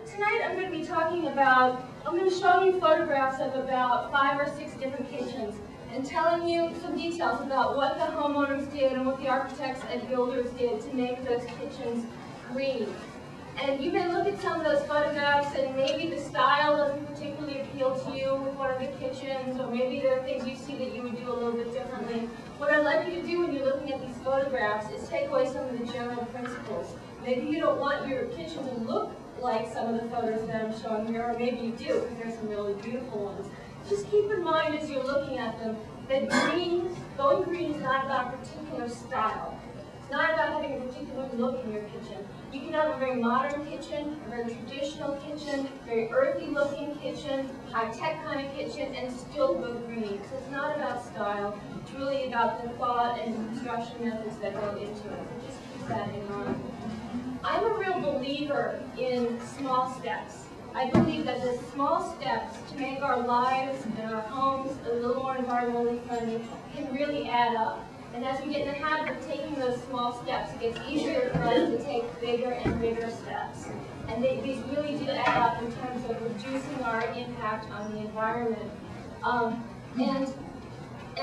Tonight I'm going to be talking about, I'm going to show you photographs of about 5 or 6 different kitchens and telling you some details about what the homeowners did and what the architects and builders did to make those kitchens green. And you may look at some of those photographs and maybe the style doesn't particularly appeal to you with one of the kitchens, or maybe there are things you see that you would do a little bit differently. What I'd like you to do when you're looking at these photographs is take away some of the general principles. Maybe you don't want your kitchen to look like some of the photos that I'm showing here, or maybe you do, because there's some really beautiful ones. Just keep in mind as you're looking at them that going green is not about a particular style. It's not about having a particular look in your kitchen. You can have a very modern kitchen, a very traditional kitchen, very earthy looking kitchen, high-tech kind of kitchen, and still go green. So it's not about style, it's really about the thought and construction methods that go into it. So just keep that in mind. I'm a real believer in small steps. I believe that the small steps to make our lives and our homes a little more environmentally friendly can really add up. And as we get in the habit of taking those small steps, it gets easier for us to take bigger and bigger steps. And these really do add up in terms of reducing our impact on the environment. And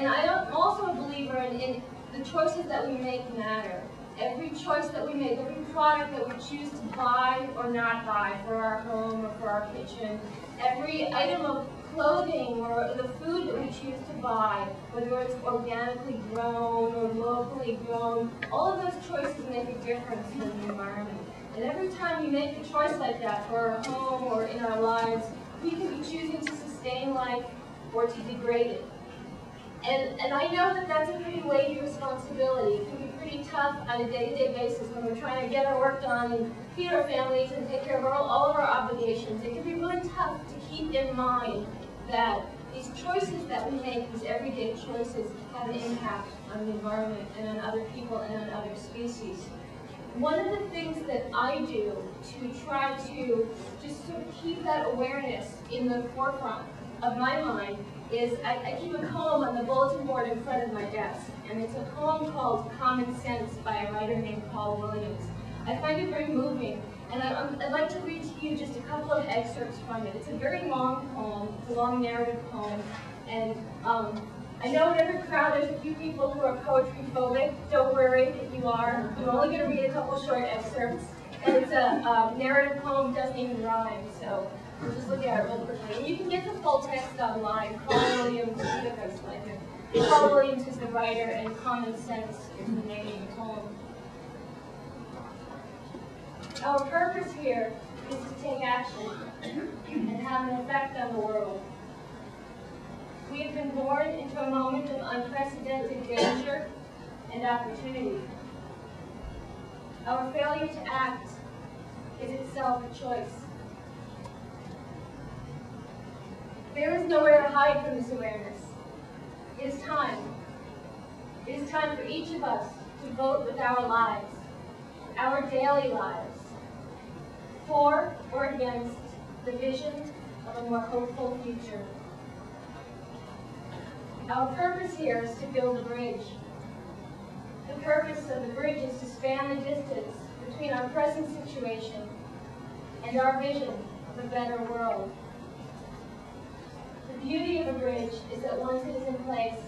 I'm also a believer in the choices that we make matter. Every choice that we make, every product that we choose to buy or not buy for our home or for our kitchen, every item of clothing or the food that we choose to buy, whether it's organically grown or locally grown, all of those choices make a difference in the environment. And every time we make a choice like that for our home or in our lives, we can be choosing to sustain life or to degrade it. And I know that that's a pretty weighty responsibility. It can be pretty tough on a day-to-day basis when we're trying to get our work done and feed our families and take care of all of our obligations. It can be really tough to keep in mind that these choices that we make, these everyday choices, have an impact on the environment and on other people and on other species. One of the things that I do to try to just sort of keep that awareness in the forefront of my mind is I keep a poem on the bulletin board in front of my desk, and it's a poem called Common Sense by a writer named Paul Williams. I find it very moving, and I'd like to read to you just a couple of excerpts from it. It's a very long poem, it's a long narrative poem, and I know in every crowd there's a few people who are poetry phobic. Don't worry if you are. I'm only going to read a couple short excerpts, and it's a narrative poem, doesn't even rhyme, so we'll just look at it real quickly. And you can get the full text online. Paul Williams, Paul Williams is the writer, and Common Sense is the name of the poem. Our purpose here is to take action and have an effect on the world. We have been born into a moment of unprecedented danger and opportunity. Our failure to act is itself a choice. There is nowhere to hide from this awareness. It is time. It is time for each of us to vote with our lives, our daily lives, for or against the vision of a more hopeful future. Our purpose here is to build a bridge. The purpose of the bridge is to span the distance between our present situation and our vision of a better world. The beauty of a bridge is that once it is in place,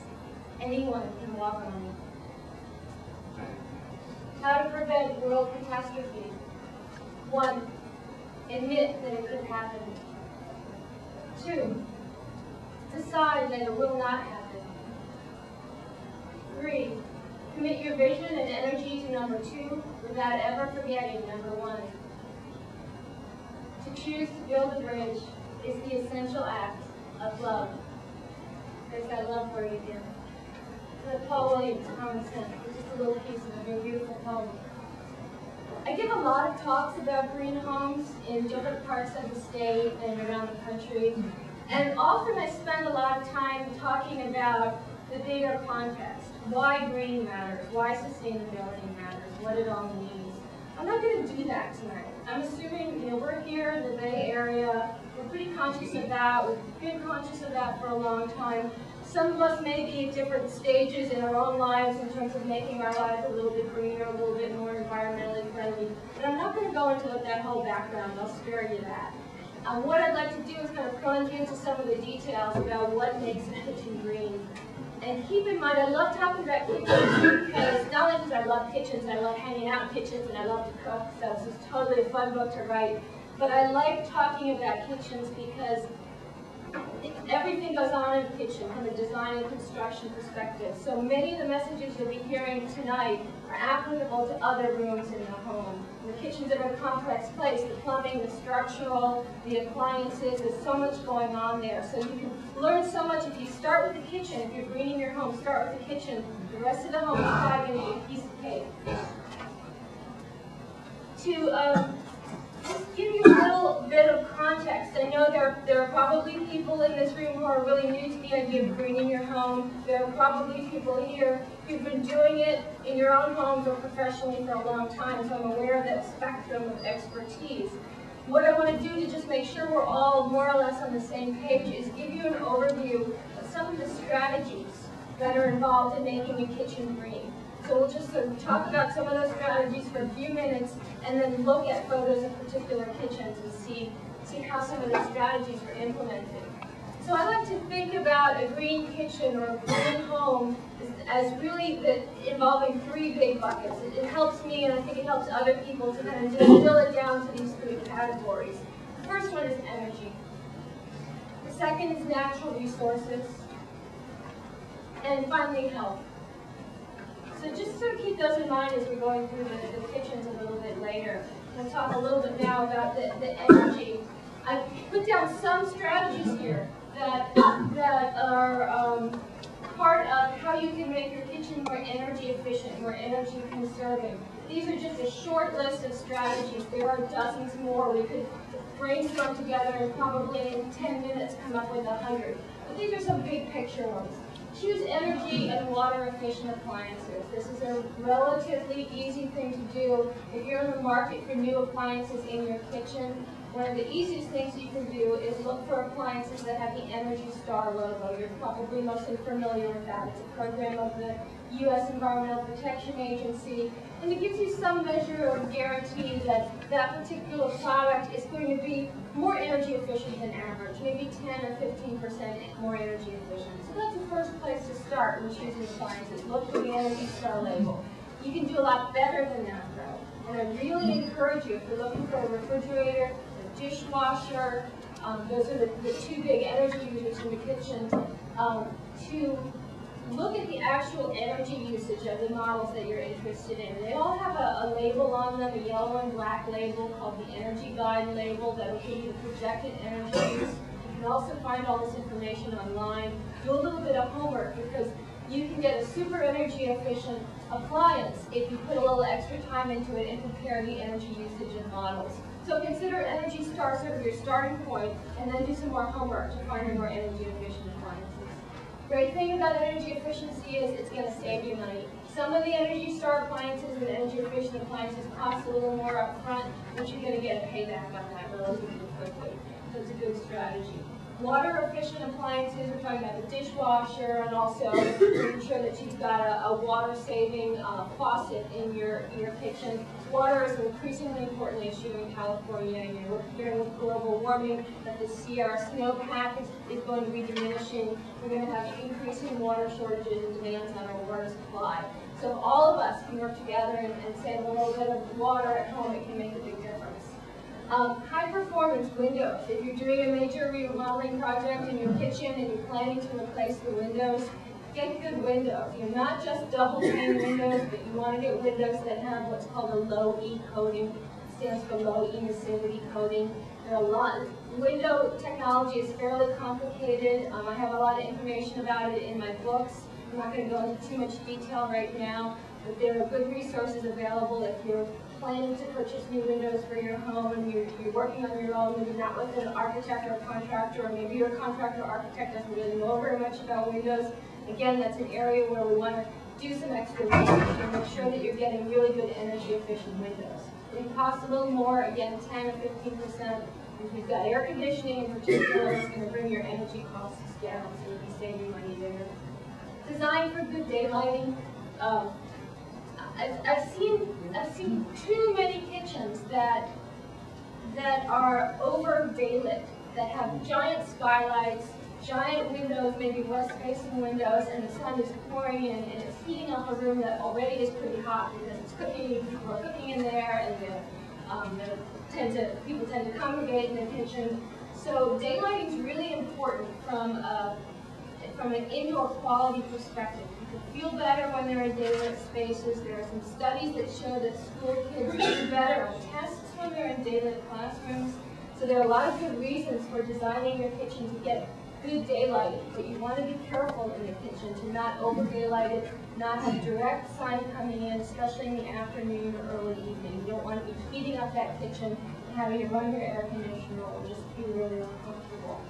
anyone can walk on it. How to prevent world catastrophe. 1. Admit that it could happen. 2. Decide that it will not happen. 3. Commit your vision and energy to number 2 without ever forgetting number 1. To choose to build a bridge is the essential act of love. There's that love word again. The Paul Williams, Common Sense, which is a little piece of a very beautiful poem. I give a lot of talks about green homes in different parts of the state and around the country. And often I spend a lot of time talking about the bigger context. Why green matters, why sustainability matters, what it all means. I'm not going to do that tonight. I'm assuming, we're here in the Bay Area. We're pretty conscious of that. We've been conscious of that for a long time. Some of us may be at different stages in our own lives in terms of making our lives a little bit greener, a little bit more environmentally friendly. And I'm not going to go into that whole background. I'll spare you that. What I'd like to do is kind of plunge into some of the details about what makes a kitchen green. And keep in mind, I love talking about kitchens because not only because I love kitchens, I love hanging out in kitchens, and I love to cook, so this is totally a fun book to write. But I like talking about kitchens because everything goes on in the kitchen from a design and construction perspective. So many of the messages you'll be hearing tonight are applicable to other rooms in the home. The kitchen's a very complex place. The plumbing, the structural, the appliances, there's so much going on there. So you can learn so much if you start with the kitchen. If you're greening your home, start with the kitchen. The rest of the home is probably going to be a piece of cake. To just give you a little bit of context, I know there are probably people in this room who are really new to the idea of greening your home. There are probably people here who've been doing it in your own homes or professionally for a long time, so I'm aware of that spectrum of expertise. What I want to do to just make sure we're all more or less on the same page is give you an overview of some of the strategies that are involved in making a kitchen green. So we'll just sort of talk about some of those strategies for a few minutes and then look at photos of particular kitchens and see how some of those strategies are implemented. So I like to think about a green kitchen or a green home as really involving three big buckets. It helps me, and I think it helps other people to kind of distill it down to these three categories. The first one is energy. The second is natural resources. And finally, health. So just sort of keep those in mind as we're going through the kitchens a little bit later. We'll talk a little bit now about the energy. I've put down some strategies here that are part of how you can make your kitchen more energy efficient, more energy conserving. These are just a short list of strategies. There are dozens more. We could brainstorm together and probably in 10 minutes come up with 100. But these are some big picture ones. Choose energy and water efficient appliances. This is a relatively easy thing to do. If you're in the market for new appliances in your kitchen, one of the easiest things you can do is look for appliances that have the Energy Star logo. You're probably mostly familiar with that. It's a program of the U.S. Environmental Protection Agency, and it gives you some measure of guarantee that that particular product is going to be more energy efficient than average, maybe 10 or 15% more energy efficient. So that's the first place to start when choosing appliances. Look for the Energy Star label. You can do a lot better than that, though. And I really encourage you, if you're looking for a refrigerator, a dishwasher, those are the two big energy users in the kitchen, to look at the actual energy usage of the models that you're interested in. They all have a label on them, a yellow and black label called the Energy Guide label that will give you the projected energy use. You can also find all this information online. Do a little bit of homework because you can get a super energy efficient appliance if you put a little extra time into it and compare the energy usage of models. So consider Energy Star sort of your starting point and then do some more homework to find the more energy efficient appliances. Great thing about energy efficiency is it's going to save you money. Some of the Energy Star appliances and energy efficient appliances cost a little more up front, but you're going to get a payback on that relatively quickly. So it's a good strategy. Water efficient appliances, we're talking about the dishwasher and also making sure that you've got a water saving faucet in your kitchen. Water is an increasingly important issue in California. We're hearing with global warming that the Sierra snowpack is going to be diminishing. We're going to have increasing water shortages and demands on our water supply. So if all of us can work together and save a little bit of water at home, it can make a big difference. High performance windows. If you're doing a major remodeling project in your kitchen and you're planning to replace the windows, get good windows. You're not just double pane windows, but you want to get windows that have what's called a low E coating. It stands for low emissivity coating. There are a lot. Window technology is fairly complicated. I have a lot of information about it in my books. I'm not going to go into too much detail right now, but there are good resources available if you're planning to purchase new windows for your home and you're working on your own and you're not with an architect or a contractor, or maybe your contractor or architect doesn't really know very much about windows. Again, that's an area where we want to do some extra research and make sure that you're getting really good energy efficient windows. It costs a little more, again 10 or 15% If you've got air conditioning in particular, it's going to bring your energy costs down, so you can save your money there. Design for good daylighting. I've seen too many kitchens that are over daylit, that have giant skylights, giant windows, maybe west-facing windows, and the sun is pouring in, and it's heating up a room that already is pretty hot because it's cooking. People are cooking in there, and people tend to congregate in the kitchen. So daylighting is really important from an indoor quality perspective. You can feel better when they're in daylit spaces. There are some studies that show that school kids do better on tests when they're in daylit classrooms. So there are a lot of good reasons for designing your kitchen to get good daylighting, but you want to be careful in the kitchen to not over-daylight it, not have direct sun coming in, especially in the afternoon or early evening. You don't want to be heating up that kitchen and having to run your air conditioner or just be really uncomfortable.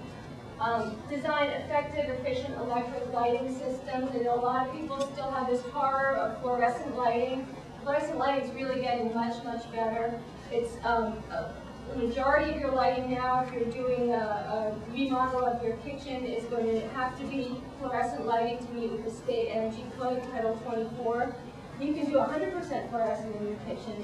Design effective, efficient electric lighting systems. I know a lot of people still have this horror of fluorescent lighting. Fluorescent lighting is really getting much, much better. It's the majority of your lighting now, if you're doing a remodel of your kitchen, is going to have to be fluorescent lighting to meet with the state energy code, Title 24. You can do 100% fluorescent in your kitchen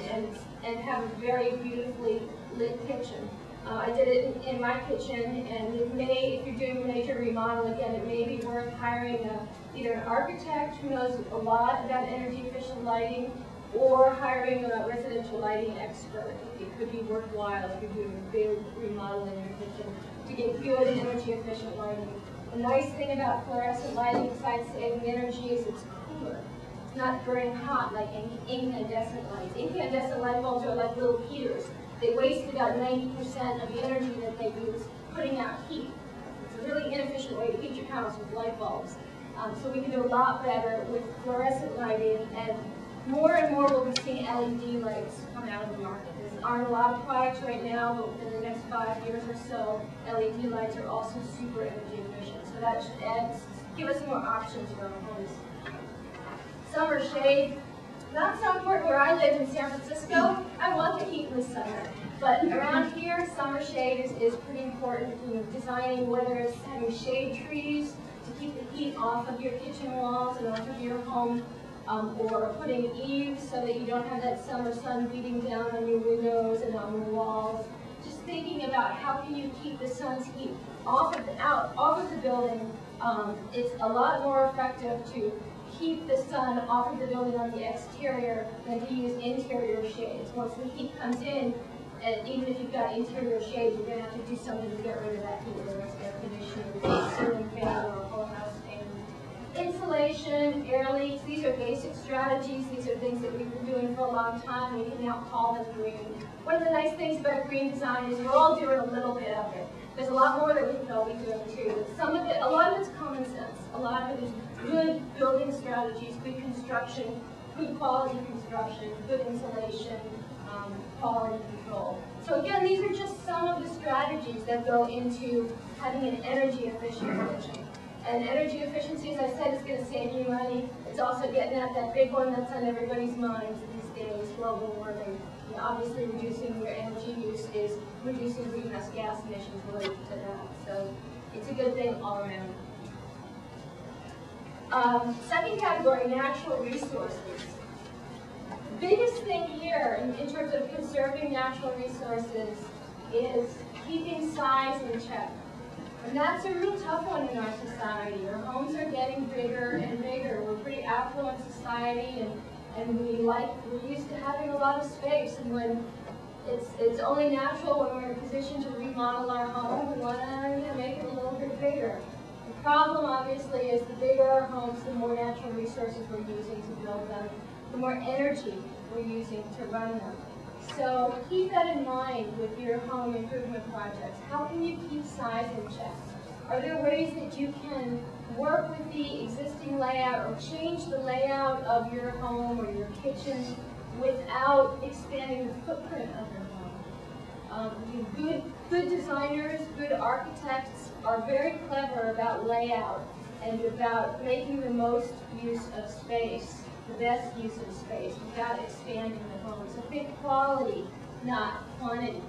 and have a very beautifully lit kitchen. I did it in my kitchen, and it may, if you're doing a major remodel, again, it may be worth hiring either an architect who knows a lot about energy efficient lighting, or hiring a residential lighting expert. It could be worthwhile if you're doing a big remodel in your kitchen to get good energy efficient lighting. The nice thing about fluorescent lighting, besides saving energy, is it's cooler. It's not burning hot like incandescent lights. Incandescent light bulbs are like little heaters. They waste about 90% of the energy that they use putting out heat. It's a really inefficient way to heat your house with light bulbs. So we can do a lot better with fluorescent lighting, and more and more we'll be seeing LED lights come out of the market. There aren't a lot of products right now, but within the next 5 years or so, LED lights are also super energy efficient. So that should give us more options for our homes. Summer shade. Not so important where I live in San Francisco. I want the heat in the summer. But around here, summer shade is pretty important. You know, designing whether it's having shade trees to keep the heat off of your kitchen walls and off of your home, or putting eaves so that you don't have that summer sun beating down on your windows and on the walls. Just thinking about how can you keep the sun's heat off of the building. It's a lot more effective to keep the sun off of the building on the exterior than to use interior shades. Once the heat comes in, and even if you've got interior shades, you're going to have to do something to get rid of that heat, whether it's air conditioning, ceiling fan, or a whole house fan. Insulation, air leaks, these are basic strategies. These are things that we've been doing for a long time. We can now call them green. One of the nice things about green design is we're all doing a little bit of it. There's a lot more that we can all be doing too. Some of it, a lot of it's common sense. A lot of it is good building strategies, good construction, good quality construction, good insulation, quality control. So again, these are just some of the strategies that go into having an energy efficient kitchen. And energy efficiency, as I said, is going to save you money. It's also getting at that big one that's on everybody's minds these days, global warming. And obviously, reducing your energy use is reducing greenhouse gas emissions related to that. So it's a good thing all around. Second category, natural resources. The biggest thing here in terms of conserving natural resources is keeping size in check. And that's a real tough one in our society. Our homes are getting bigger and bigger. We're a pretty affluent society, and we're used to having a lot of space. And when it's only natural when we're in a position to remodel our home, we want to make it a little bit bigger. The problem, obviously, is the bigger our homes, the more natural resources we're using to build them, the more energy we're using to run them. So keep that in mind with your home improvement projects. How can you keep size in check? Are there ways that you can work with the existing layout or change the layout of your home or your kitchen without expanding the footprint of your home? Good designers, good architects are very clever about layout and about making the most use of space, the best use of space, without expanding the home. So think quality, not quantity.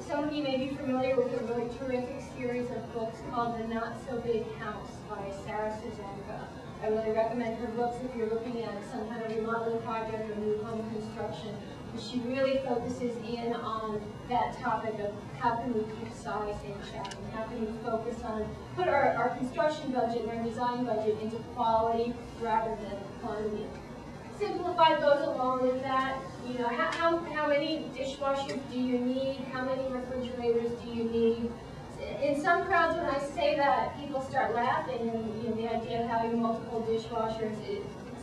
some of you may be familiar with a really terrific series of books called The Not So Big House by Sarah Susanka. I really recommend her books if you're looking at some kind of remodeling project or new home construction. She really focuses in on that topic of how can we keep size in check, and how can we focus on, put our construction budget and our design budget into quality rather than quantity. Simplified goes along with that. You know, how many dishwashers do you need? How many refrigerators do you need? In some crowds, when I say that, people start laughing, and you know, the idea of having multiple dishwashers,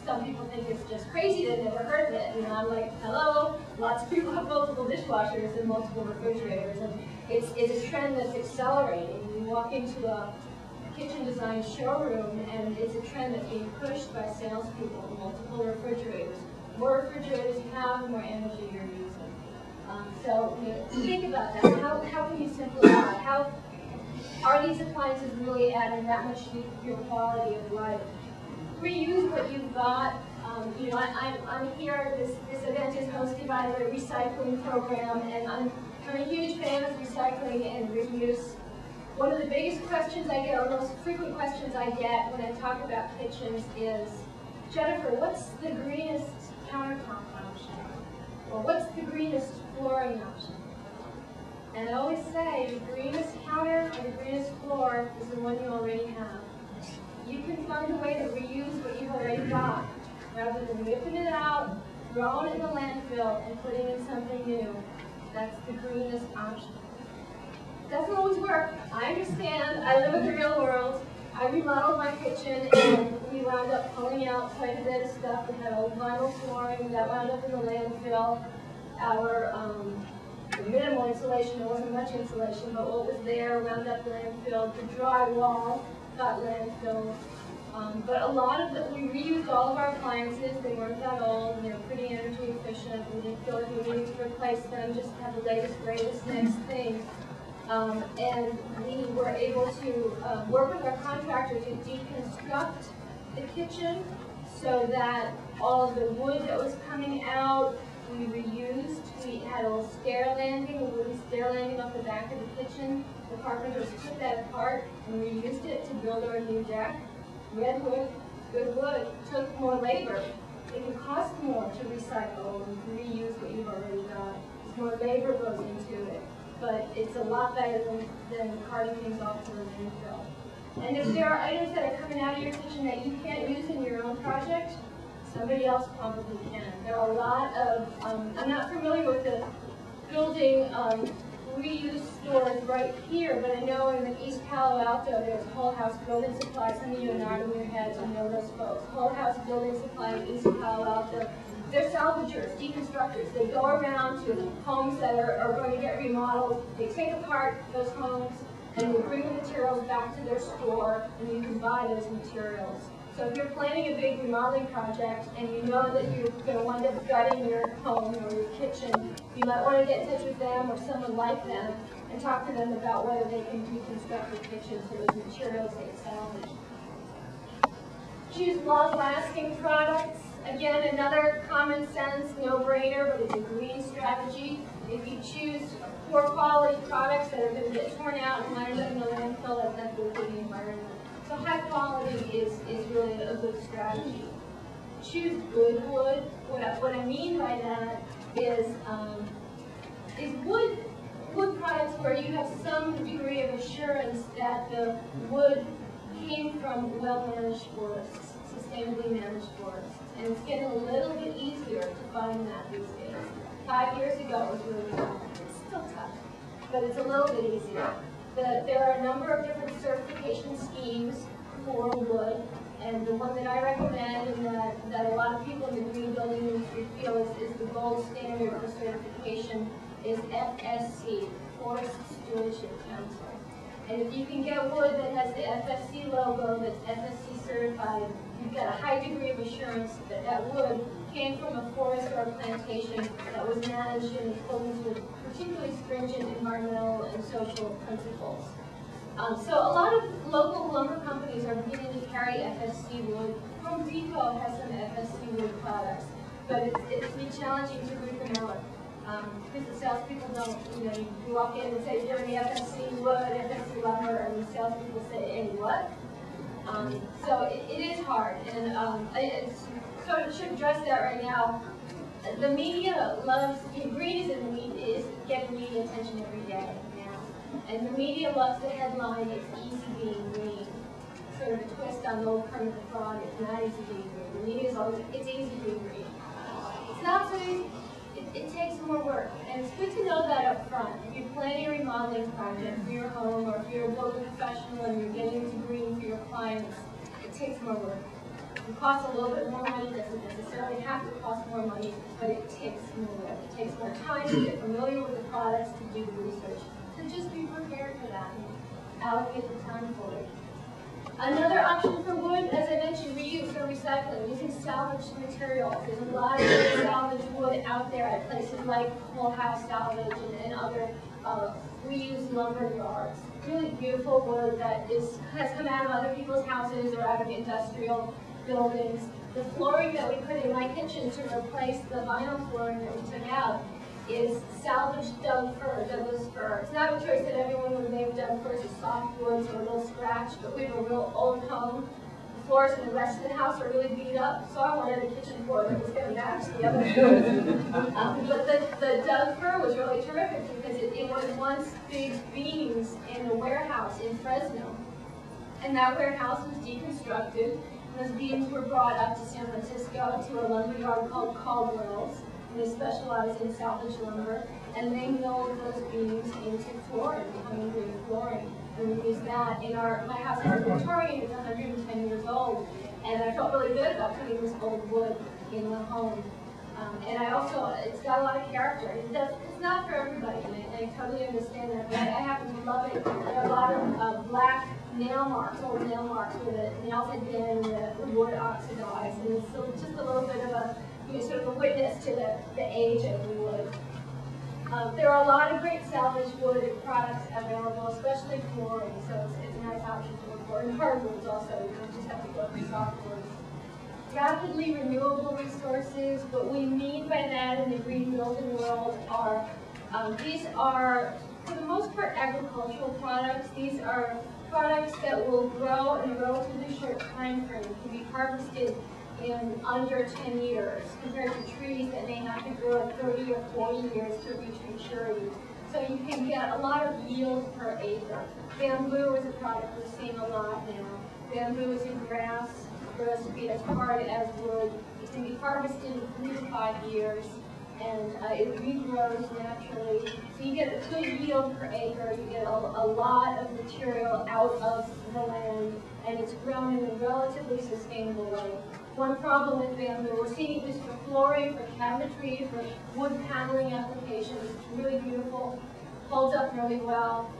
some people think it's just crazy. They've never heard of it. You know, I'm like, hello, lots of people have multiple dishwashers and multiple refrigerators, and it's a trend that's accelerating. You walk into a kitchen design showroom, and it's a trend that's being pushed by salespeople. Multiple refrigerators. More refrigerators you have, the more energy you're using. So you know, think about that. How can you simplify? How are these appliances really adding that much to your quality of life? Reuse what you've got. You know, I'm here. This event is hosted by the recycling program, and I'm a huge fan of recycling and reuse. One of the biggest questions I get, or most frequent questions I get when I talk about kitchens is, Jennifer, what's the greenest countertop option? Or what's the greenest flooring option? And I always say, the greenest counter or the greenest floor is the one you already have. You can find a way to reuse what you've already got, rather than whipping it out, throwing it in the landfill, and putting in something new. That's the greenest option. Doesn't always work. I understand. I live in the real world. I remodeled my kitchen, and we wound up pulling out quite a bit of stuff. We had old vinyl flooring that wound up in the landfill. Our minimal insulation, there wasn't much insulation, but what was there wound up landfill. The drywall got landfill. But a lot of we reused all of our appliances. They weren't that old, and they were pretty energy efficient. We didn't feel like we needed to replace them, just have the latest, greatest, next thing. And we were able to work with our contractor to deconstruct the kitchen so that all of the wood that was coming out, we reused. We had a little stair landing, a wooden stair landing off the back of the kitchen. The carpenters took that apart and reused it to build our new deck. Redwood, good wood, took more labor. It can cost more to recycle and reuse what you've already got. More labor goes into it. But it's a lot better than carting things off to the landfill. And if there are items that are coming out of your kitchen that you can't use in your own project, somebody else probably can. There are a lot of, I'm not familiar with the building reuse stores right here, but I know in the East Palo Alto there's Whole House Building Supply. Some of you are nodding your heads and know those folks. Whole House Building Supply in East Palo Alto. They're salvagers, deconstructors. They go around to homes that are going to get remodeled. They take apart those homes and they bring the materials back to their store, and you can buy those materials. So if you're planning a big remodeling project and you know that you're going to wind up gutting your home or your kitchen, you might want to get in touch with them or someone like them and talk to them about whether they can deconstruct your kitchen so those materials get salvaged. Choose long-lasting products. Again, another common sense, no-brainer, but it's a green strategy. If you choose poor quality products that are going to get torn out and wind up in the landfill, that's good for the environment. So high quality is really a good strategy. Choose good wood. What I mean by that is wood products where you have some degree of assurance that the wood came from well-managed forests, sustainably managed forests. And it's getting a little bit easier to find that these days. 5 years ago it was really tough. It's still tough, but it's a little bit easier. There are a number of different certification schemes for wood, and the one that I recommend and that a lot of people in the green building industry feel is the gold standard for certification is FSC, Forest Stewardship Council. And if you can get wood that has the FSC logo that's FSC certified, you've got a high degree of assurance that that wood came from a forest or a plantation that was managed in accordance with particularly stringent environmental and social principles. So a lot of local lumber companies are beginning to carry FSC wood. Home Depot has some FSC wood products, but it's been challenging to root them out. Because the salespeople don't, you walk in and say, do you have any FSC wood, FSC lumber, and the salespeople say, any what? So it is hard, and sort of should address that right now. The media loves, green is getting media attention every day now, and the media loves the headline, it's easy being green. Sort of a twist on the old Kermit the Frog, it's not easy being green. The media is always, it's easy being green. It's not so easy. It takes more work, and it's good to know that up front. If you're planning a remodeling project for your home, or if you're a building professional and you're getting into green for your clients, it takes more work. It costs a little bit more money, it doesn't necessarily have to cost more money, but it takes more work. It takes more time to get familiar with the products, to do the research. So just be prepared for that and allocate the time for it. Another option for wood, as I mentioned, reuse or recycling, using salvaged materials. There's a lot of salvaged wood out there at places like Whole House Salvage and other reused lumber yards. Really beautiful wood that has come out of other people's houses or out of industrial buildings. The flooring that we put in my kitchen to replace the vinyl flooring that we took out is salvaged Douglas fir. It's not a choice that everyone would make. Doug fir is a soft wood, so a little scratch, but we have a real old home. The floors in the rest of the house are really beat up, so I wanted a kitchen floor that was going to match the other floors. But the Doug fir was really terrific because it was once big beams in a warehouse in Fresno. And that warehouse was deconstructed. Those beams were brought up to San Francisco to a lumber yard called Caldwell's. They specialize in salvage lumber, and they milled those beams into flooring, becoming green flooring. And we use that in my house is Victorian, it's 110 years old, and I felt really good about putting this old wood in the home. And I also, it's got a lot of character. It's not for everybody, and I totally understand that, but I happen to love it. There are a lot of black nail marks, old nail marks, where the nails had been, the wood oxidized, and it's still just a little bit of a sort of a witness to the age of the wood. There are a lot of great salvage wood products available, especially flooring, so it's a nice option to look for. And hardwoods also, you don't just have to go for softwoods. Rapidly renewable resources, what we mean by that in the green building world are, these are, for the most part, agricultural products. These are products that will grow in a relatively short time frame, can be harvested in under 10 years, compared to trees that may have to grow 30 or 40 years to reach maturity. So you can get a lot of yield per acre. Bamboo is a product we're seeing a lot now. Bamboo is a grass, grows to be as hard as wood. It can be harvested in 3 to 5 years, and it regrows naturally. So you get a good yield per acre. You get a lot of material out of the land, and it's grown in a relatively sustainable way. One problem with bamboo, we're seeing this for flooring, for cabinetry, for wood paneling applications. It's really beautiful, holds up really well.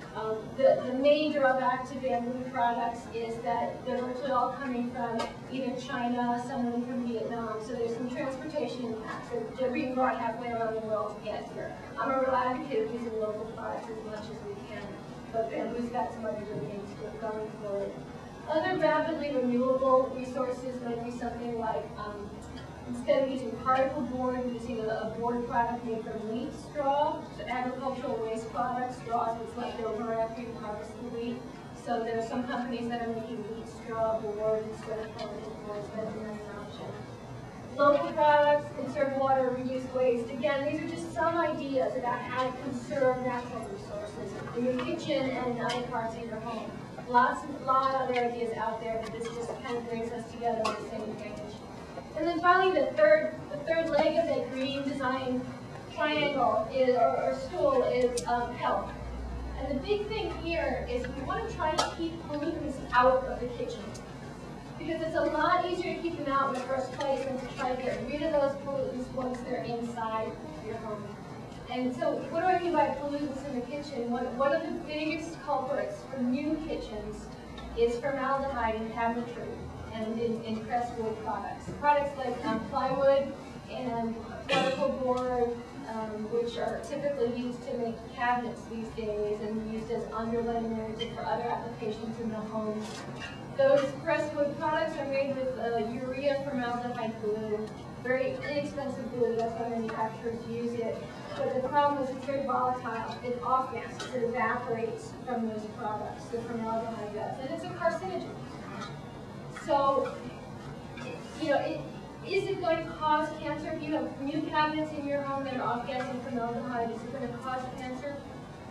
The main drawback to bamboo products is that they're virtually all coming from either China, some of them from Vietnam, so there's some transportation impacts. They're being brought halfway around the world to get here. I'm a real advocate of using local products as much as we can, but bamboo's got some other good things going for it. Other rapidly renewable resources might be something like, instead of using particle board, using a board product made from wheat straw, so agricultural waste products, straws that's left over after you harvest the wheat. So there are some companies that are making wheat straw board instead of particle boards. That's an option. Local products, conserve water, reduce waste. Again, these are just some ideas about how to conserve natural resources in your kitchen and in other parts of your home. A lot of other ideas out there, but this just kind of brings us together on the same page. And then finally, the third leg of that green design triangle is, or stool is health. And the big thing here is we want to try to keep pollutants out of the kitchen, because it's a lot easier to keep them out in the first place than to try to get rid of those pollutants once they're inside your home. And so what do I mean by pollutants in the kitchen? One of the biggest culprits for new kitchens is formaldehyde in cabinetry and in pressed wood products. Products like plywood and particle board, which are typically used to make cabinets these days and used as underlayment and for other applications in the home. Those pressed wood products are made with urea formaldehyde glue. Very inexpensive glue, that's why manufacturers use it. But the problem is it's very volatile. It off-gases. It evaporates from those products. The formaldehyde does. And it's a carcinogen. So, is it going to cause cancer? If you have new cabinets in your home that are off-gassing formaldehyde, is it going to cause cancer?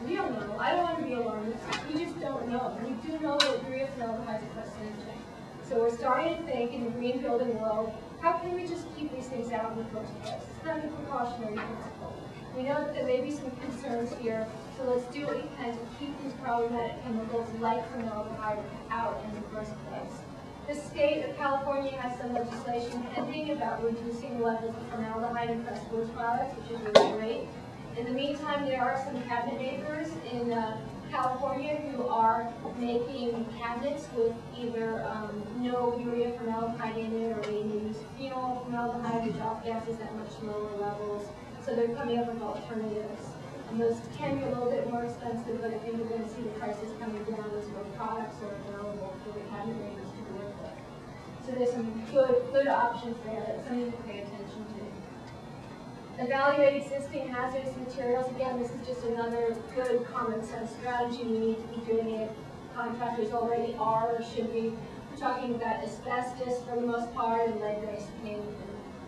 We don't know. I don't want to be alarmist. We just don't know. We do know that urea formaldehyde is a carcinogen. So we're starting to think in the green building world, how can we just keep these things out in the first place? It's kind of a precautionary principle. We know that there may be some concerns here, so let's do what we can to keep these problematic chemicals like formaldehyde out in the first place. The state of California has some legislation pending about reducing levels of formaldehyde in fresh foods products, which is really great. In the meantime, there are some cabinet makers in California who are making cabinets with either no urea formaldehyde in it, or they use phenol formaldehyde, which off-gases at much lower levels. So they're coming up with alternatives. And those can be a little bit more expensive, but I think we're going to see the prices coming down as more products are available for the cabinet makers to work with. So there's some good options there. That's something to pay attention to. Evaluate existing hazardous materials. Again, this is just another good common sense strategy. We need to be doing it. Contractors already are or should be. We're talking about asbestos for the most part and lead-based paint.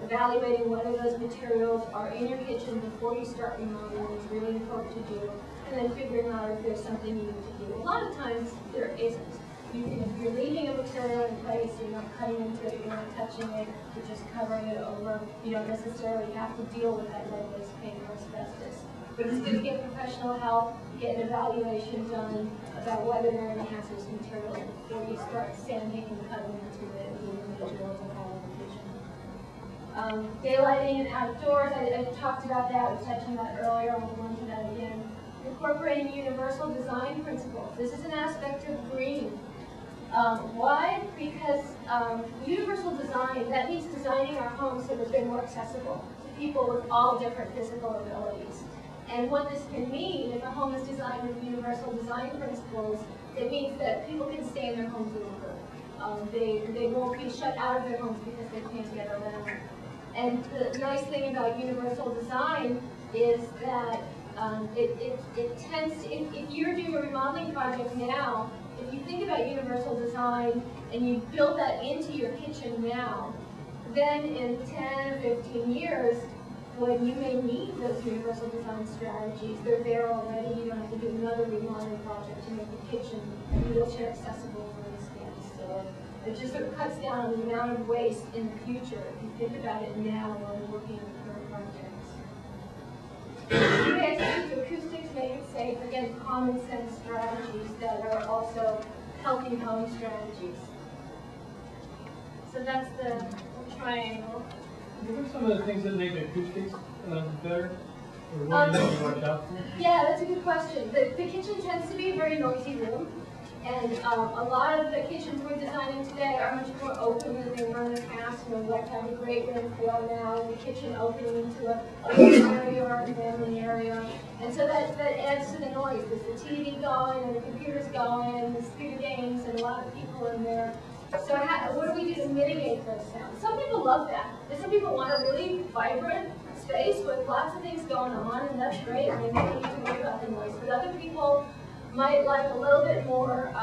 Evaluating whether those materials are in your kitchen before you start remodeling is really important to do. And then figuring out if there's something you need to do. A lot of times there isn't. If you're leaving a material in place, you're not cutting into it, you're not touching it, you're just covering it over, you don't necessarily have to deal with that lead-based paint or asbestos. But it's good to get professional help, get an evaluation done about whether there are any hazardous materials before you start sanding and cutting into the individuals of all the kitchen. Daylighting and outdoors, I talked about that, I was touching on that earlier, I'll go into that again. Incorporating universal design principles. This is an aspect of green. Why? Because universal design, that means designing our homes so that they're more accessible to people with all different physical abilities. And what this can mean, if a home is designed with universal design principles, it means that people can stay in their homes longer. They won't be shut out of their homes because they can't get around. And the nice thing about universal design is that it tends to, if you're doing a remodeling project now, if you think about universal design and you build that into your kitchen now, then in 10 or 15 years, when you may need those universal design strategies, they're there already. You don't have to do another remodeling project to make the kitchen wheelchair accessible, for instance. So it just sort of cuts down on the amount of waste in the future if you think about it now while you're working on the current projects. Access to acoustics, make it safe. Again, common sense strategies that are also healthy home strategies. So that's the triangle. What are some of the things that make acoustics better? Or what do you need to watch out for? Yeah, that's a good question. The kitchen tends to be a very noisy room. And a lot of the kitchens we're designing today are much more open than they were in the past. You know, we like to have a great room flow now, the kitchen opening into a living area or a family area. And so that adds to the noise. There's the TV going, and the computer's going, and there's video games, and a lot of people in there. So what do we do to mitigate those sounds? Some people love that. And some people want a really vibrant space with lots of things going on, and that's great. I mean, they don't need to worry about the noise. But other people might like a little bit more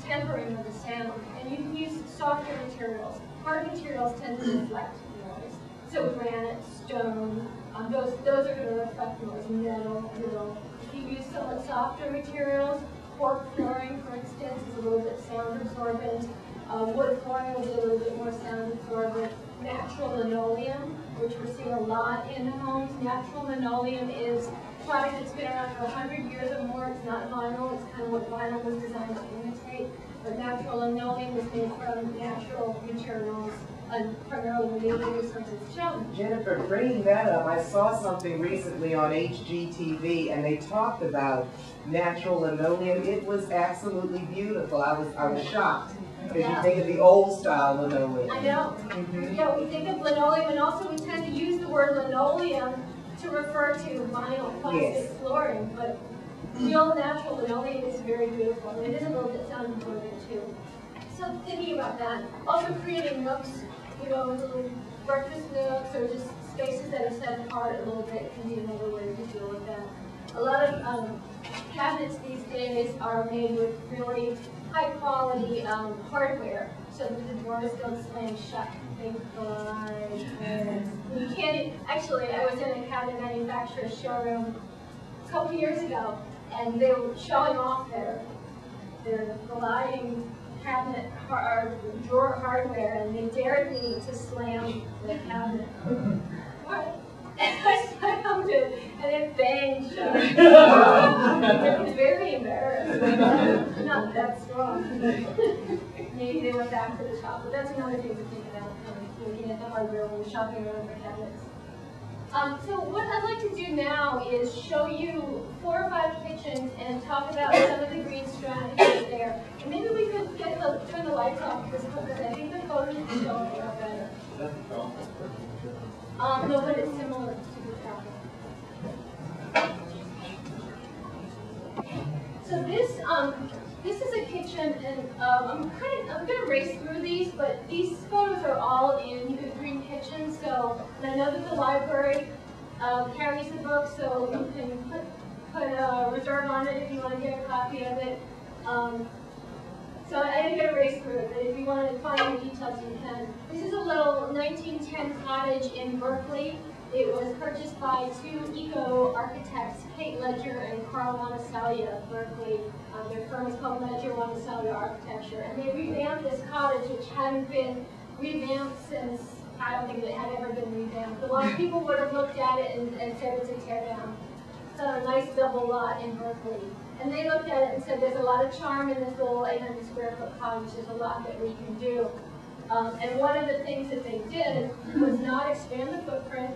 tempering of the sound, and you can use softer materials. Hard materials tend to reflect noise. So granite, stone, those are going to reflect noise. Metal, wood. If you use somewhat softer materials, cork flooring, for instance, is a little bit sound absorbent. Wood flooring will be a little bit more sound absorbent. Natural linoleum, which we're seeing a lot in homes. Natural linoleum is a product that's been around for 100 years or more. It's not vinyl. It's kind of what vinyl was designed to imitate. But natural linoleum is made from natural materials, primarily veneers such as gum. Jennifer, bringing that up, I saw something recently on HGTV, and they talked about natural linoleum. It was absolutely beautiful. I was shocked. Because you think of the old style linoleum. I know. Yeah, we think of linoleum, and also we tend to use the word linoleum to refer to vinyl plastic flooring, but real natural linoleum is very beautiful. And it is a little bit sound absorbent too. So thinking about that, also creating nooks, you know, little breakfast nooks or just spaces that are set apart a little bit can be another way to deal with that. A lot of cabinets these days are made with really high quality hardware, so that the doors don't slam shut. They glide. You can't, actually, I was in a cabinet manufacturer's showroom a couple years ago, and they were showing off their gliding cabinet drawer hardware, and they dared me to slam the cabinet. What? I slammed it, and it banged shut. I was very embarrassed. Not that strong. Maybe they went back to the shop, but that's another thing to think about when looking at the hardware when you're shopping around for cabinets. So what I'd like to do now is show you 4 or 5 kitchens and talk about some of the green strategies there. And maybe we could turn the lights off because I think the photos will show a lot better. No, but it's similar to the traffic. So this is a kitchen, and I'm going to race through these, but these photos are all in the green kitchen. So, and I know that the library carries the book, so you can put a reserve on it if you want to get a copy of it. So I didn't get a race through it, but if you want to find the details, you can. This is a little 1910 cottage in Berkeley. It was purchased by 2 eco-architects, Kate Ledger and Carl Monticelli of Berkeley. Their firm is called Ledger Monticelli Architecture. And they revamped this cottage, which hadn't been revamped since, I don't think it had ever been revamped. A lot of people would have looked at it and said it's a teardown. It's a nice double lot in Berkeley. And they looked at it and said there's a lot of charm in this little 800 square foot cottage. There's a lot that we can do. And one of the things that they did was not expand the footprint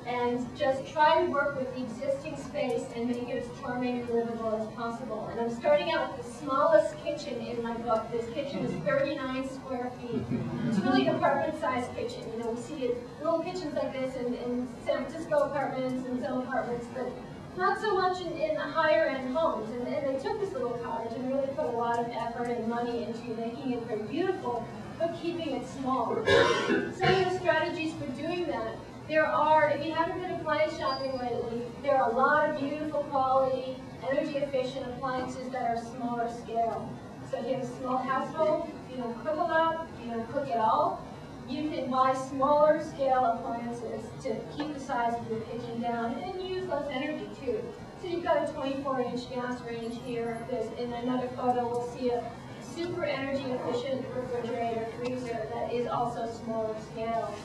and just try to work with the existing space and make it as charming and livable as possible. And I'm starting out with the smallest kitchen in my book. This kitchen is 39 square feet. It's really an apartment-sized kitchen. You know, we see little kitchens like this in San Francisco apartments and some apartments, but not so much in the higher-end homes. And they took this little cottage and really put a lot of effort and money into making it very beautiful, but keeping it small. Some of the strategies for doing that, there are, if you haven't been appliance shopping lately, there are a lot of beautiful quality, energy-efficient appliances that are smaller scale. So if you have a small household, you don't cook a lot, you don't cook at all, you can buy smaller scale appliances to keep the size of your kitchen down and use less energy too. So you've got a 24-inch gas range here. In another photo, we'll see a super energy efficient refrigerator freezer that is also smaller scale.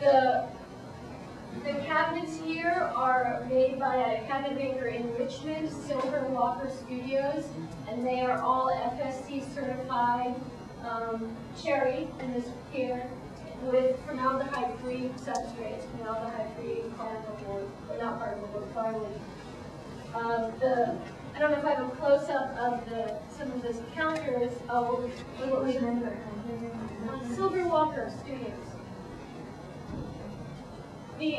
The cabinets here are made by a cabinet maker in Richmond, Silver Walker Studios, and they are all FSC certified cherry in this here with formaldehyde-free substrates, formaldehyde-free cardboard, or not cardboard, plywood. I don't know if I have a close-up of some of the counters. Oh, what was the name of it? Silver Walker Studios. The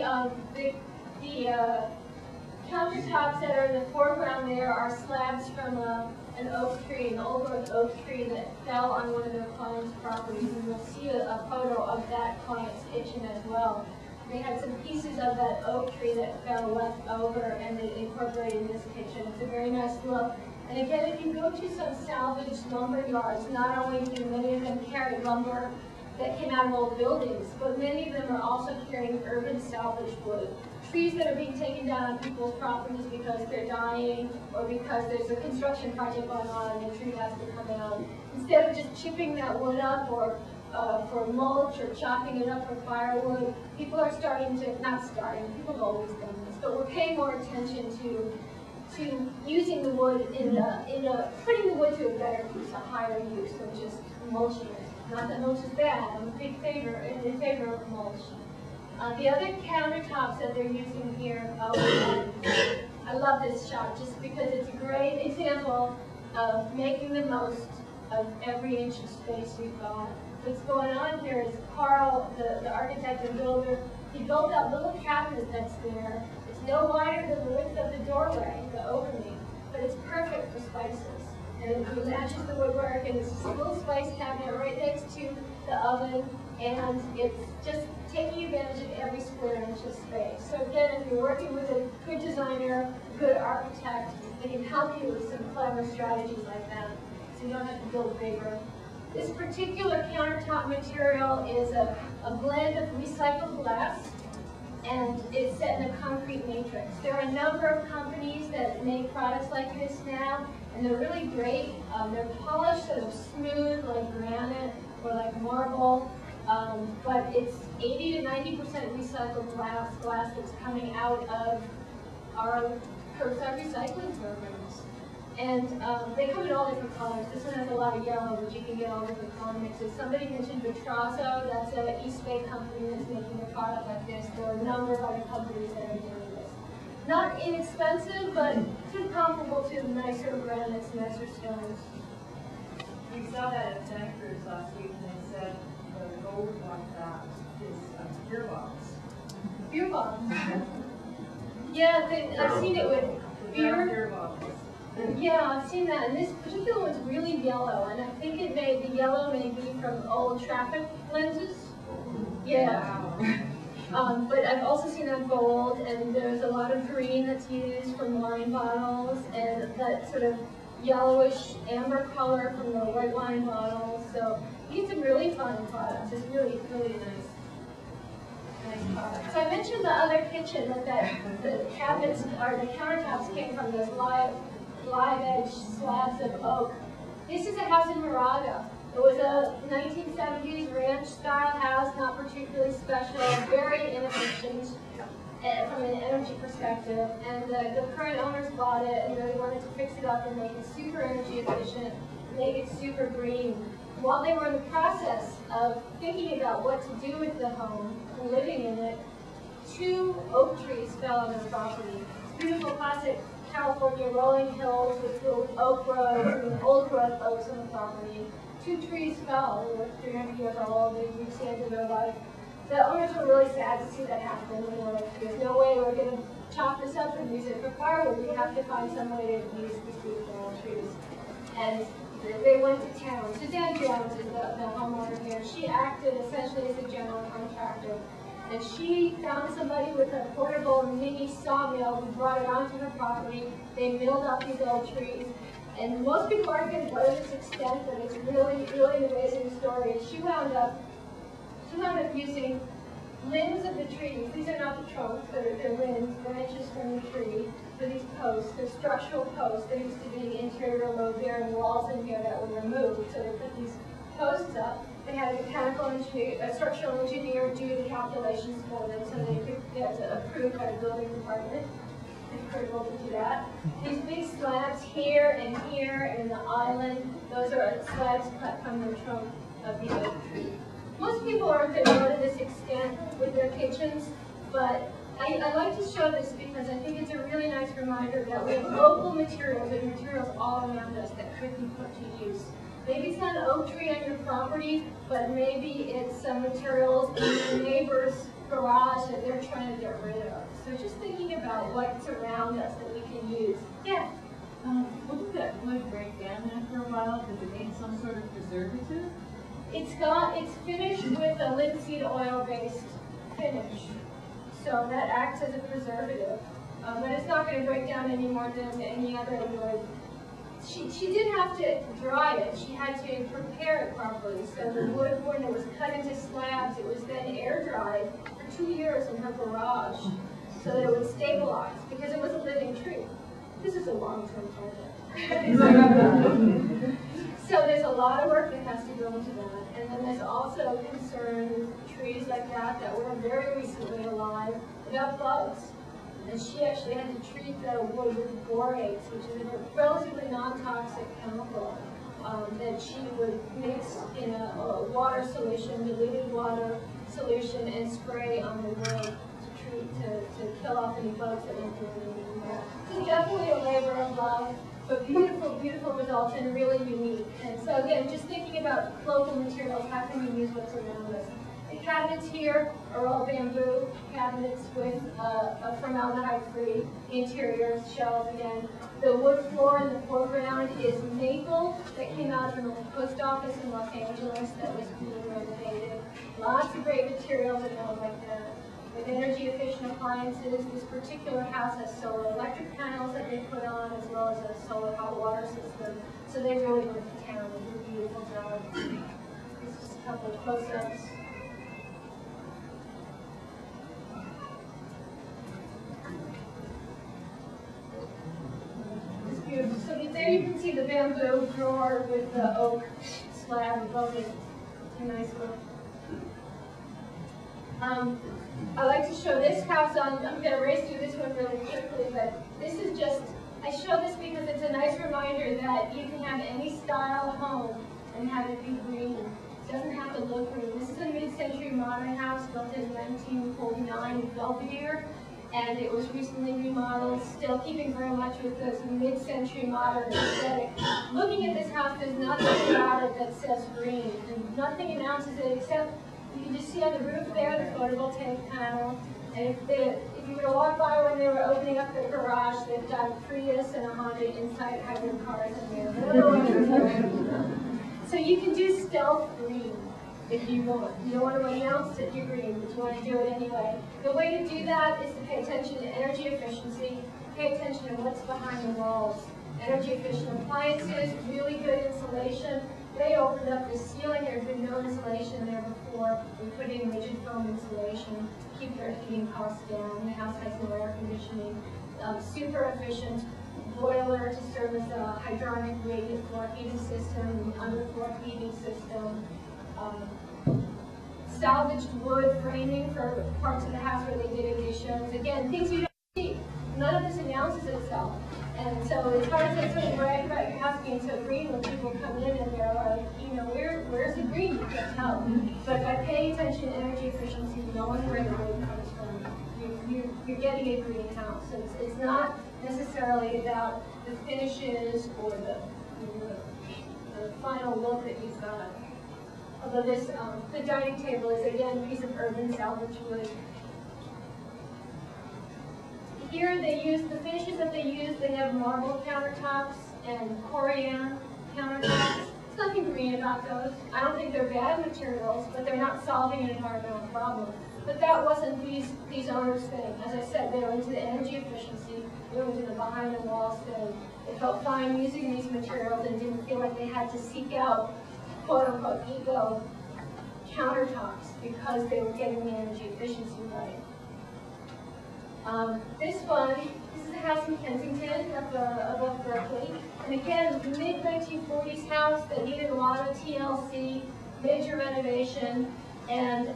countertops that are in the foreground there are slabs from an oak tree, an old growth oak tree that fell on one of their clients' properties. And you'll see a photo of that client's kitchen as well. They had some pieces of that oak tree that fell left over, and they incorporated in this kitchen. It's a very nice look. And again, if you go to some salvaged lumber yards, not only do many of them carry lumber that came out of old buildings, but many of them are also carrying urban salvage wood. Trees that are being taken down on people's properties because they're dying or because there's a construction project going on and the tree has to come out. Instead of just chipping that wood up or for mulch or chopping it up for firewood, people are people have always done this, but we're paying more attention to using the wood putting the wood to a better use, a higher use than just mulching it. Not that mulch is bad, I'm in favor of mulch. The other countertops that they're using here, I love this shot just because it's a great example of making the most of every inch of space we've got. What's going on here is Carl, the architect and builder, he built that little cabinet that's there. It's no wider than the width of the doorway, the opening, but it's perfect for spices. And it matches the woodwork, and it's a little spice cabinet right next to the oven and it's just taking advantage of every square inch of space. So again, if you're working with a good designer, a good architect, they can help you with some clever strategies like that, so you don't have to build bigger. This particular countertop material is a blend of recycled glass, and it's set in a concrete matrix. There are a number of companies that make products like this now, and they're really great. They're polished sort of smooth like granite or like marble, but it's 80 to 90% recycled glass that's coming out of our curbside recycling programs. And they come in all different colors. This one has a lot of yellow, but you can get all different color mixes. Somebody mentioned Vitrazo. That's an East Bay company that's making a product like this. There are a number of other companies that are doing this. Not inexpensive, but sort of comparable to nicer granites, nicer stones. We saw that at Santa Cruz last week, and they said the gold one that is a beer box. Beer box. Yeah, I've seen it with beer. Box. Yeah, I've seen that, and this particular one's really yellow, and I think the yellow may be from old traffic lenses. Yeah. Wow. But I've also seen that gold, and there's a lot of green that's used from wine bottles, and that sort of yellowish amber color from the white wine bottles. So you get some really fun products. It's really, really nice product. So I mentioned the other kitchen that the cabinets or the countertops came from those live edge slabs of oak. This is a house in Moraga. It was a 1970s ranch style house, not particularly special, very inefficient from an energy perspective. And the current owners bought it and really wanted to fix it up and make it super energy efficient, make it super green. While they were in the process of thinking about what to do with the home, living in it, 2 oak trees fell on their property. Beautiful classic California rolling hills with little oak groves and old growth oaks on the property. 2 trees fell. They were 300 years old. They reached the end of their life. The owners were really sad to see that happen. They were like, there's no way we're going to chop this up and use it for firewood. We have to find some way to use these beautiful old trees. And they went to town. Suzanne Jones is the homeowner here. She acted essentially as a general contractor. And she found somebody with a portable mini sawmill who brought it onto her property. They milled up these old trees. And most people aren't going to go to this extent, but it's really, really an amazing story. She wound up using limbs of the trees. These are not the trunks, they're limbs, branches from the tree, for these posts. They're structural posts. There used to be interior load-bearing walls in here that were removed, so they put these posts up. They had a structural engineer do the calculations for them so they could get approved by the building department. It's critical to do that. These big slabs here and the island, those are slabs cut from the trunk of the oak tree. Most people aren't going to go to this extent with their kitchens, but I like to show this because I think it's a really nice reminder that we have local materials and materials all around us that could be put to use. Maybe it's not an oak tree on your property, but maybe it's some materials in your neighbor's garage that they're trying to get rid of. So just thinking about what's around us that we can use. Yeah? Wouldn't that wood break down after a while because it needs some sort of preservative? It's finished with a linseed oil-based finish. So that acts as a preservative. But it's not going to break down any more than any other wood. She did have to dry it. She had to prepare it properly. So the wood, when it was cut into slabs, it was then air dried for 2 years in her garage so that it would stabilize because it was a living tree. This is a long-term project. So there's a lot of work that has to go into that. And then there's also concern with trees like that were very recently alive about bugs. And she actually had to treat the wood with borates, which is a relatively non-toxic chemical that she would mix in a water solution, diluted water solution, and spray on the wood to kill off any bugs that went through it. So definitely a labor of love, but beautiful, beautiful results and really unique. And so again, just thinking about local materials, how can we use what's around us? The cabinets here are all bamboo cabinets with a formaldehyde-free interior shelves again. The wood floor in the foreground is maple that came out from the post office in Los Angeles that was being renovated. Lots of great materials that go like that. With energy efficient appliances, this particular house has solar electric panels that they put on, as well as a solar hot water system. So they really went to town and did a beautiful job. This is a couple of close-ups. It's beautiful. So there you can see the bamboo drawer with the oak slab above it. It's a nice look. I like to show this house on, I'm going to race through this one really quickly, but this is just, I show this because it's a nice reminder that you can have any style home and have it be green. It doesn't have to look green. This is a mid-century modern house built in 1949 in Belvedere, and it was recently remodeled, still keeping very much with this mid-century modern aesthetic. Looking at this house, there's nothing about it that says green, and nothing announces it except you can just see on the roof there the photovoltaic panel. And if you were to walk by when they were opening up their garage, they've got a Prius and a Honda inside hybrid cars in there. So you can do stealth green if you want. You don't want to announce that you're green, but you want to do it anyway. The way to do that is to pay attention to energy efficiency, pay attention to what's behind the walls. Energy efficient appliances, really good insulation. They opened up the ceiling. There had been no insulation there before. We put in rigid foam insulation, keep their heating costs down. The house has no air conditioning. Super efficient boiler to serve as a hydronic radiant floor heating system, underfloor heating system. Salvaged wood framing for parts of the house where they did additions. Again, things you don't see. None of this announces itself. And so it's hard to sort of brag about your house being so green when people come in and they're like, you know, where's the green? You can't tell. But by paying attention to energy efficiency, knowing where the wood comes from, you're getting a green house. So it's not necessarily about the finishes or the final look that you've got. Although this, the dining table is again a piece of urban salvage wood. Here they use, the finishes that they use, they have marble countertops and corian countertops. There's nothing green about those. I don't think they're bad materials, but they're not solving an environmental problem. But that wasn't these owners' thing. As I said, they were into the energy efficiency, they were into the behind the walls thing. They felt fine using these materials and didn't feel like they had to seek out quote unquote eco countertops because they were getting the energy efficiency right. This is a house in Kensington above Berkeley. And again, mid-1940s house that needed a lot of TLC, major renovation, and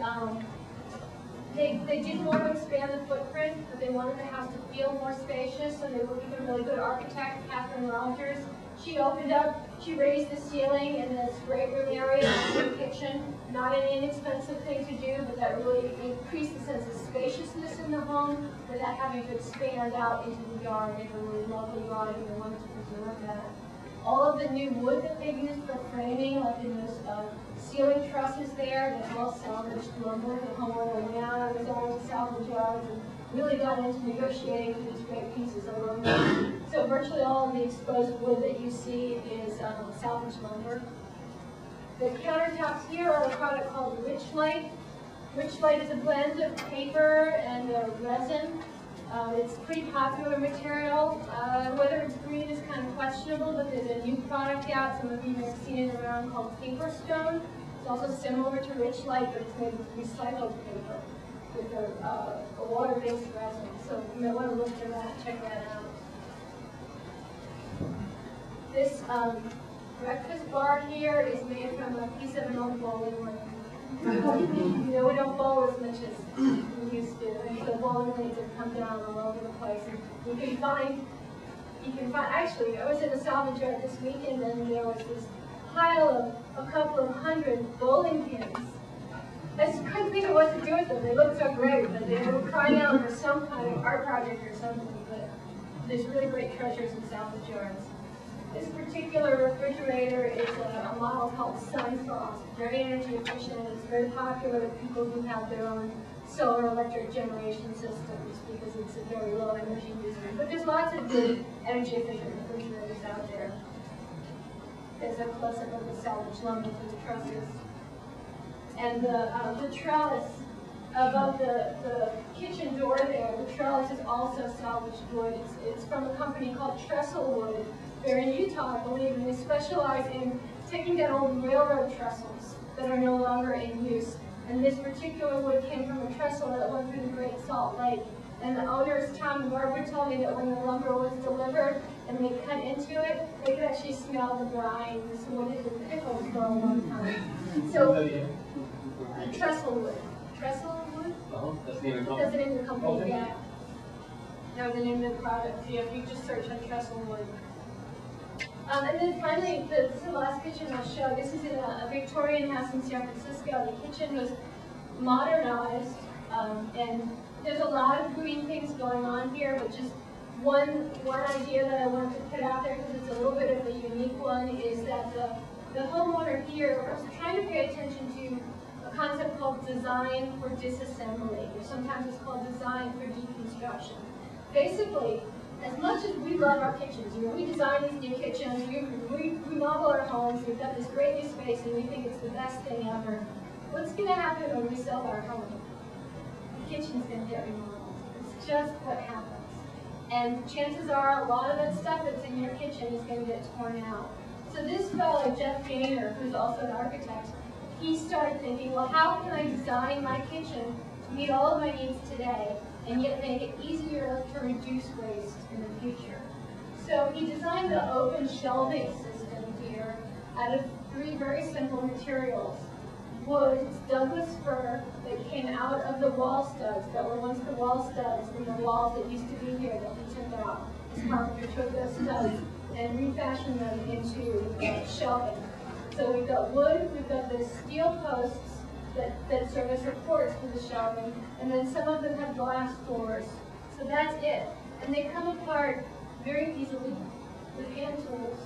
they didn't want to expand the footprint, but they wanted the house to feel more spacious, so they worked with a really good architect, Catherine Rogers. She opened up, she raised the ceiling in this great room area, in the kitchen. Not an inexpensive thing to do, but that really increased the sense of spaciousness in the home without having to expand out into the yard. They have a really lovely yard and they wanted to preserve that. All of the new wood that they used for framing, like in those ceiling trusses there, that's all salvaged lumber. The homeowner went out on his own salvage yards and really got into negotiating for these great pieces of lumber. So virtually all of the exposed wood that you see is salvaged lumber. The countertops here are a product called Rich Light. Rich Light is a blend of paper and resin. It's a pretty popular material. Whether it's green is kind of questionable, but there's a new product out. Some of you may have seen it around called Paper Stone. It's also similar to Rich Light, but it's made with recycled paper with a water-based resin. So you might want to look for that, check that out. This breakfast bar here is made from a piece of an old bowling lane. You know, we don't bowl as much as we used to. And the bowling lanes have come down all over the place. And you can find, actually, I was in a salvage yard this weekend and there was this pile of a couple of hundred bowling pins. I just couldn't think of what to do with them. They looked so great, but they were crying out for some kind of art project or something. But there's really great treasures in salvage yards. This particular refrigerator is a model called Sunfrost. Very energy efficient. It's very popular with people who have their own solar electric generation systems because it's a very low energy user. But there's lots of good energy efficient refrigerators out there. There's a close-up of the salvage lumber for the trusses. And the trellis above the kitchen door there, the trellis is also salvaged wood. It's from a company called Trestle Wood. They're in Utah, I believe, and they specialize in taking down old railroad trestles that are no longer in use. And this particular wood came from a trestle that went through the Great Salt Lake. And the owners, Tom and Barbara, told me that when the lumber was delivered and they cut into it, they could actually smell the brine. This wood had been pickled for a long time. So, trestle wood. Trestle wood? That's the name of the That's the company. name of the company, Okay. yeah. That was the name of the product. Yeah, if you just search on trestle wood. And then finally, this is the last kitchen I'll show. This is in a Victorian house in San Francisco. The kitchen was modernized, and there's a lot of green things going on here, but just one idea that I wanted to put out there, because it's a little bit of a unique one, is that the homeowner here was trying to pay attention to a concept called design for disassembly, or sometimes it's called design for deconstruction. Basically, as much as we love our kitchens, we design these new kitchens, we remodel our homes, we've got this great new space, and we think it's the best thing ever. What's going to happen when we sell our home? The kitchen's going to get remodeled. It's just what happens. And chances are a lot of that stuff that's in your kitchen is going to get torn out. So this fellow, Jeff Gaynor, who's also an architect, he started thinking, well, how can I design my kitchen to meet all of my needs today and yet make it easier to reduce waste in the future? So he designed an open shelving system here out of 3 very simple materials. Wood, Douglas fir that came out of the wall studs that were once the wall studs from the walls that used to be here that we took out. This carpenter took those studs and refashioned them into shelving. So we've got wood, we've got the steel posts that serve as supports for the shelving, and then some of them have glass doors. So that's it. And they come apart very easily with hand tools.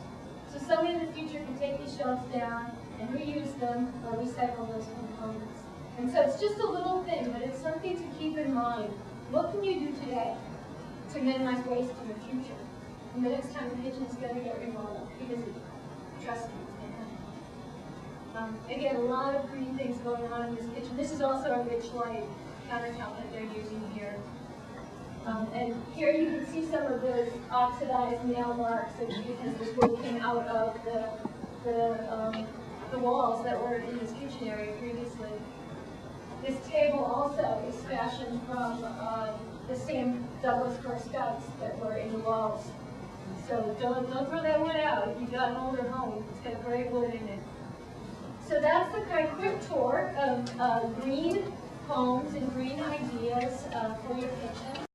So somebody in the future can take these shelves down and reuse them or recycle those components. And so it's just a little thing, but it's something to keep in mind. What can you do today to minimize waste in the future? And the next time the kitchen is going to get remodeled, because trust me, it's going to happen. Again, a lot of green things going on in this kitchen. This is also a rich light countertop that they're using here. And here you can see some of those oxidized nail marks because this wood came out of the walls that were in this kitchen area previously. This table also is fashioned from the same Douglas fir studs that were in the walls. So don't throw that wood out. If you've got an older home, it's got great wood in it. So that's the kind of quick tour of green homes and green ideas for your kitchen.